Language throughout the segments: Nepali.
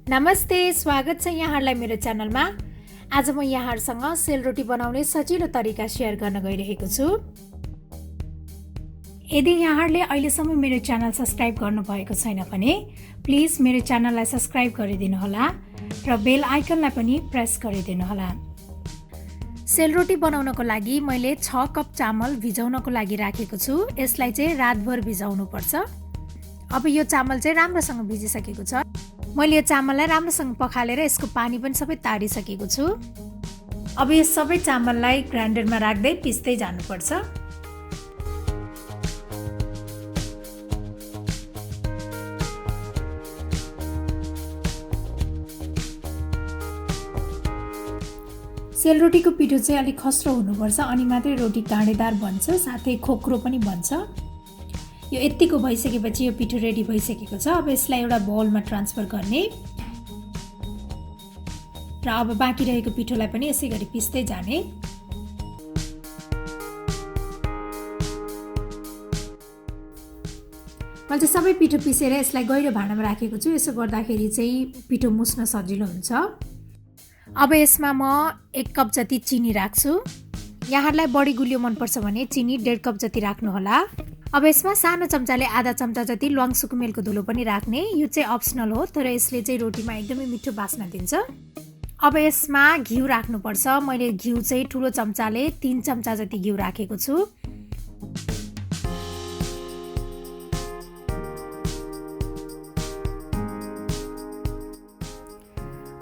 नमस्ते, स्वागत छ यहाँहरुलाई मेरो च्यानलमा। आज म यहाँहरुसँग सेलरोटी बनाउने सजिलो तरिका शेयर गर्न गइरहेको छु। यदि यहाँहरुले अहिलेसम्म मेरो च्यानल सब्स्क्राइब गर्नुभएको छैन भने प्लिज मेरो च्यानललाई सब्स्क्राइब गरिदिनु होला र बेल आइकनलाई पनि प्रेस गरिदिनु होला। सेलरोटी बनाउनको लागि मैले 6 कप चामल भिजाउनको लागि राखेको छु। यसलाई चाहिँ रातभर भिजाउनु पर्छ। अब यो चामल चाहिँ राम्रोसँग भिजिसकेको छ। मैले यो चामललाई राम्रोसँग पखालेर यसको पानी पनि सबै तारिसकेको छु। अब यो सबै चामललाई ग्राइन्डरमा राख्दै पिस्दै जानुपर्छ। सेलरोटीको पिठो चाहिँ अलिक खस्रो हुनुपर्छ, अनि मात्रै रोटी काँडेदार बन्छ, साथै खोक्रो पनि बन्छ। यो यतिको भइसकेपछि यो पिठो रेडी भइसकेको छ। अब यसलाई एउटा बाउलमा ट्रान्सफर गर्ने र अब बाँकी रहेको पिठोलाई पनि यसै गरी पिस्दै जाने। मैले चाहिँ सबै पिठो पिसेर यसलाई गहिरो भाँडामा राखेको छु। यसो गर्दाखेरि चाहिँ पिठो मुस्न सजिलो हुन्छ। अब यसमा म 1 कप जति चिनी राख्छु। यहाँहरुलाई बढी गुलियो मनपर्छ भने चिनी 1.5 कप जति राख्नु होला। अब यसमा सानो चम्चाले आधा चम्चा जति ल्वाङ सुकुमेलको धुलो पनि राख्ने। यो चाहिँ अप्सनल हो, तर यसले चाहिँ रोटीमा एकदमै मिठो बास्ना दिन्छ। अब यसमा घिउ राख्नुपर्छ। मैले घिउ चाहिँ ठुलो चम्चाले 3 चम्चा जति घिउ राखेको छु।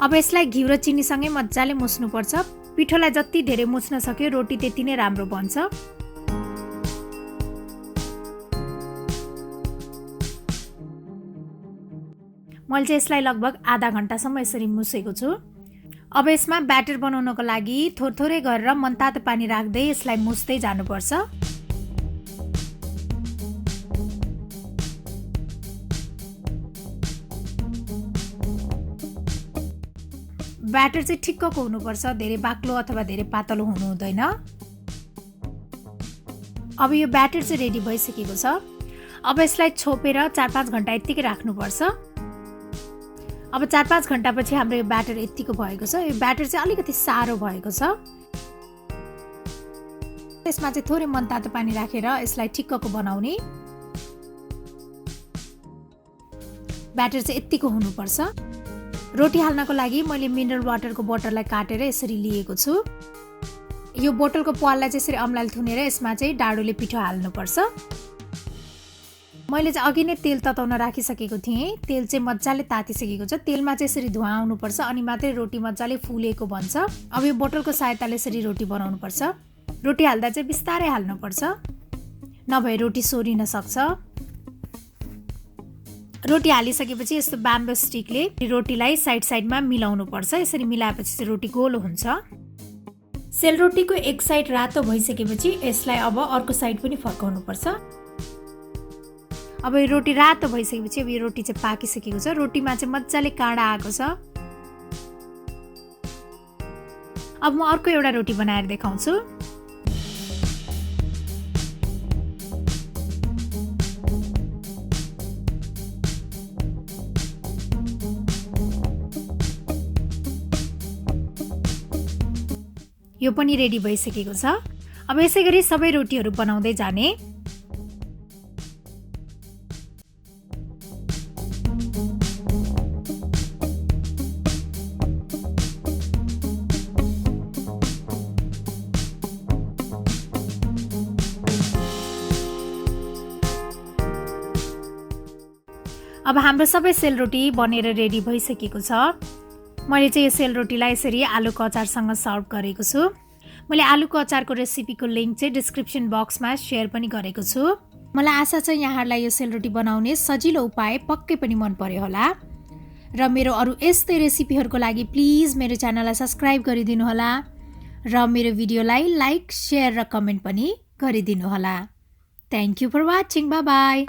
अब यसलाई घिउ र चिनीसँगै मजाले मुस्नुपर्छ। पिठोलाई जति धेरै मुस्न सक्यो रोटी त्यति नै राम्रो बन्छ। मैले चाहिँ यसलाई लगभग आधा घण्टासम्म यसरी मुसेको छु। अब यसमा ब्याटर बनाउनको लागि थोरै गरेर मनतातो पानी राख्दै यसलाई मुस्दै जानुपर्छ। ब्याटर चाहिँ ठिक्कको हुनुपर्छ, धेरै बाक्लो अथवा धेरै पातलो हुनु हुँदैन। अब यो ब्याटर चाहिँ रेडी भइसकेको छ। अब यसलाई छोपेर 4-5 घण्टा यतिकै राख्नुपर्छ। अब 4-5 घण्टापछि हाम्रो यो ब्याटर यतिको भएको छ। यो ब्याटर चाहिँ अलिकति सारो भएको छ। यसमा चाहिँ थोरै मनतातो पानी राखेर यसलाई ठिक्कको बनाउने। ब्याटर चाहिँ यतिको हुनुपर्छ। रोटी हाल्नको लागि मैले मिनरल वाटरको बोतललाई काटेर यसरी लिएको छु। यो बोतलको प्वाललाई चाहिँ यसरी अम्लाले थुनेर यसमा चाहिँ डाडुले पिठो हाल्नुपर्छ। मैले चाहिँ अघि नै तेल तताउन राखिसकेको थिएँ। तेल चाहिँ मजाले तातिसकेको छ। तेलमा चाहिँ यसरी धुवा आउनुपर्छ, अनि मात्रै रोटी मजाले फुलेको बन्छ। अब यो बोतलको सहायताले यसरी रोटी बनाउनुपर्छ। रोटी हाल्दा चाहिँ बिस्तारै हाल्नुपर्छ, नभए रोटी सोरिन सक्छ। रोटी हालिसकेपछि यस्तो बाम्बो स्टिकले रोटीलाई साइडमा मिलाउनुपर्छ। यसरी मिलाएपछि चाहिँ रोटी गोलो हुन्छ। सेलरोटीको एक साइड रातो भइसकेपछि यसलाई अब अर्को साइड पनि फर्काउनुपर्छ। अब यो रोटी रातो भइसकेपछि अब यो रोटी चाहिँ पाकिसकेको छ। रोटीमा चाहिँ मजाले काँडा आएको छ। अब म अर्को एउटा रोटी बनाएर देखाउँछु। यो पनि रेडी भइसकेको छ। अब यसै गरी सबै रोटीहरू बनाउँदै जाने। अब हाम्रो सबै सेलरोटी बनेर रेडी भइसकेको छ। मैले चाहिँ यो सेलरोटीलाई यसरी आलुको अचारसँग सर्भ गरेको छु। मैले आलुको अचारको रेसिपीको लिङ्क चाहिँ डिस्क्रिप्सन बक्समा सेयर पनि गरेको छु। मलाई आशा छ यहाँहरुलाई यो सेलरोटी बनाउने सजिलो उपाय पक्कै पनि मन पर्यो होला। र मेरो अरू यस्तै रेसिपीहरूको लागि प्लिज मेरो च्यानललाई सब्स्क्राइब गरिदिनु होला र मेरो भिडियोलाई लाइक, शेयर र कमेन्ट पनि गरिदिनु होला। Thank you for watching. Bye by.